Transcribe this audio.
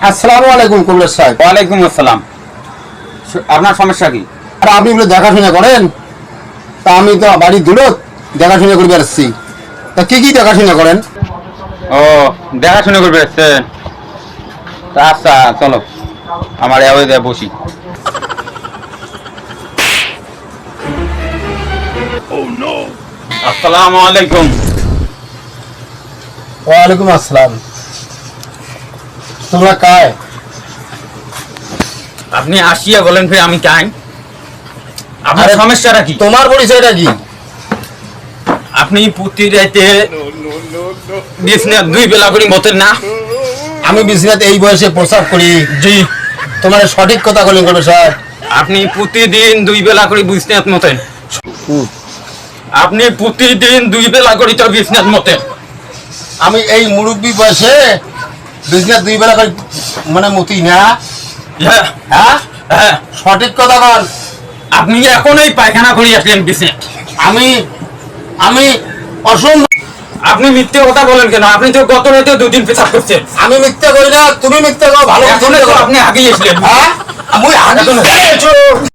আসসালামু আলাইকুম কবির সাহেব। ওয়ালাইকুম আসসালাম। আপনার সমস্যা কি? আর আপনি এগুলো দেখাশোনা করেন? তা আমি তো বাড়ির দূরত দেখাশোনা করে বেড়াচ্ছি। তা কি কি দেখাশোনা করেন? ও, দেখাশোনা করবে আসছেন? তা আচ্ছা, চলো আমার এভাবে দেয় বসি। আসসালামু আলাইকুম। ওয়ালাইকুম আসসালাম। তোমরা কায়? আপনি আসিয়া বলেন ফির আমি চাই। আপনার আরে, সমস্যাটা কি? তোমার পরিচয়টা কি? আপনি প্রতি রাতে বিছনায় 2 বেলা করে মতেন না? আমি বিছনাতে এই বয়সে প্রস্রাব করি? জি। তোমার সঠিক কথা বলেন কবির সাহেব। আপনি প্রতিদিন 2 বেলা করে বিছনাত মতেন। আপনি প্রতিদিন 2 বেলা করে তো বিছনাত মতেন। আমি এই মুরব্বী বয়সে বিছনা 2 বেলা করে মানে মতি না? হ্যাঁ, হ্যাঁ, হ্যাঁ। সঠিক কথা বল। আপনি এখনই পায়খানা করে আসলেন বিছনাত। আমি আমি অসম্ভব। আপনি মিথ্যে কথা বলেন কেন? আপনি তো গত রাতে 2 দিন পেশাব করছেন। আমি মিথ্যা করি না, তুমি মিথ্যা করো। ভালো এখন তো আপনি আগেই আসলেন। হ্যাঁ, আমি আগে